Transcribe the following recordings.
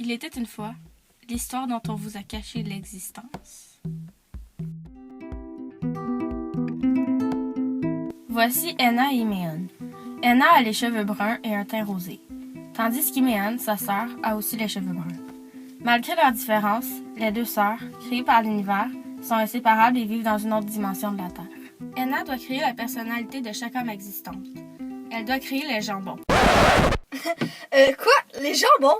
Il était une fois, l'histoire dont on vous a caché l'existence. Voici Enna et Imeon. Enna a les cheveux bruns et un teint rosé, tandis qu'Imeon, sa sœur, a aussi les cheveux bruns. Malgré leurs différences, les deux sœurs, créées par l'univers, sont inséparables et vivent dans une autre dimension de la Terre. Enna doit créer la personnalité de chaque homme existante. Elle doit créer les jambons. Quoi? Les jambons?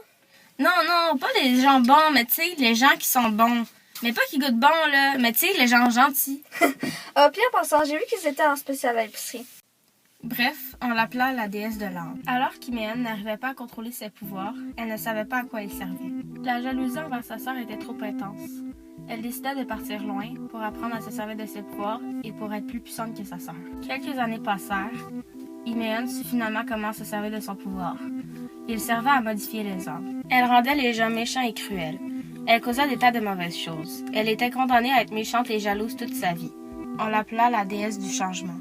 Non, pas les jambons, mais tu sais, les gens qui sont bons. Mais pas qui goûtent bon, là, mais tu sais, les gens gentils. Ah, puis en passant, j'ai vu qu'ils étaient en spécial à l'épicerie. Bref, on l'appela la déesse de l'âme. Alors qu'Imeon n'arrivait pas à contrôler ses pouvoirs, elle ne savait pas à quoi ils servaient. La jalousie envers sa sœur était trop intense. Elle décida de partir loin pour apprendre à se servir de ses pouvoirs et pour être plus puissante que sa sœur. Quelques années passèrent. Imeon sut finalement comment se servir de son pouvoir. Il servait à modifier les hommes. Elle rendait les gens méchants et cruels. Elle causa des tas de mauvaises choses. Elle était condamnée à être méchante et jalouse toute sa vie. On l'appela la déesse du changement.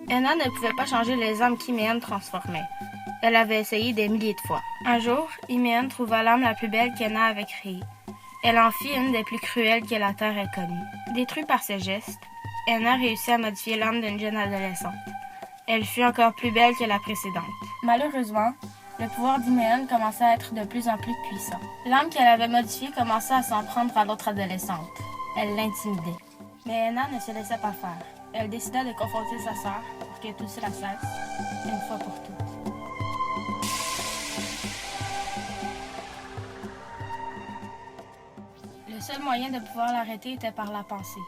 Enna ne pouvait pas changer les hommes qu'Imeon transformait. Elle avait essayé des milliers de fois. Un jour, Imeon trouva l'âme la plus belle qu'Enna avait créée. Elle en fit une des plus cruelles que la Terre ait connues. Détruite par ses gestes, Enna réussit à modifier l'âme d'une jeune adolescente. Elle fut encore plus belle que la précédente. Malheureusement, le pouvoir d'Imeon commençait à être de plus en plus puissant. L'âme qu'elle avait modifiée commençait à s'en prendre à l'autre adolescente. Elle l'intimidait. Mais Enna ne se laissait pas faire. Elle décida de confronter sa sœur pour que tout cela cesse, une fois pour toutes. Le seul moyen de pouvoir l'arrêter était par la pensée.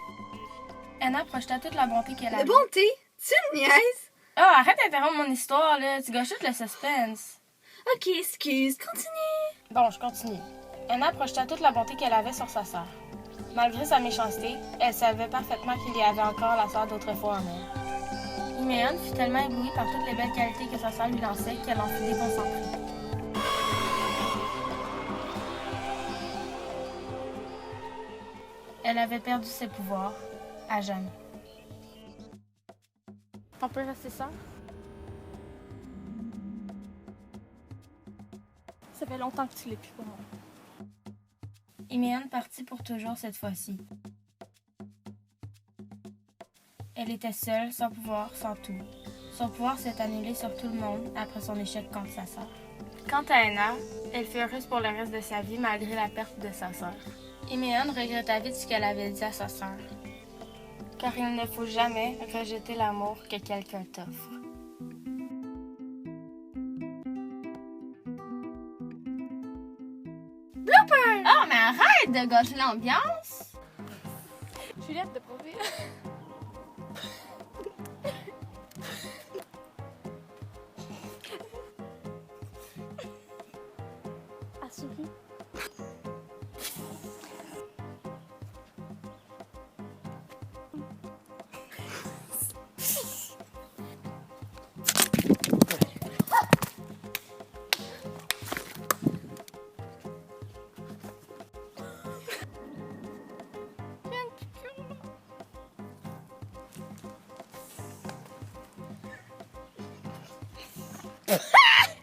Enna projeta toute la bonté qu'elle avait. La bonté? Tu me niaises? Oh, arrête d'interrompre mon histoire, là. Tu gâches tout le suspense. Ok, excuse, continue. Bon, je continue. Enna projeta toute la bonté qu'elle avait sur sa sœur. Malgré sa méchanceté, elle savait parfaitement qu'il y avait encore la sœur d'autrefois en elle. Imeon fut tellement éblouie par toutes les belles qualités que sa sœur lui lançait qu'elle en fut déconcentrée. Elle avait perdu ses pouvoirs à jamais. On peut rester sœurs? Ça fait longtemps que tu l'es plus pour moi. Imeon partit pour toujours cette fois-ci. Elle était seule, sans pouvoir, sans tout. Son pouvoir s'est annulé sur tout le monde après son échec contre sa sœur. Quant à Enna, elle fut heureuse pour le reste de sa vie malgré la perte de sa sœur. Imeon regretta vite ce qu'elle avait dit à sa sœur. Car il ne faut jamais rejeter l'amour que quelqu'un t'offre. Blooper! Oh, mais arrête de gâcher l'ambiance! Juliette, t'as pas vu? Assoupi.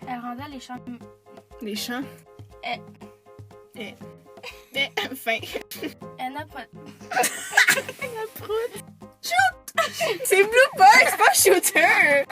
Elle rendait les chants... Les chants? Fin. Enna prout. Shoot! C'est Blooper, c'est pas Shooter!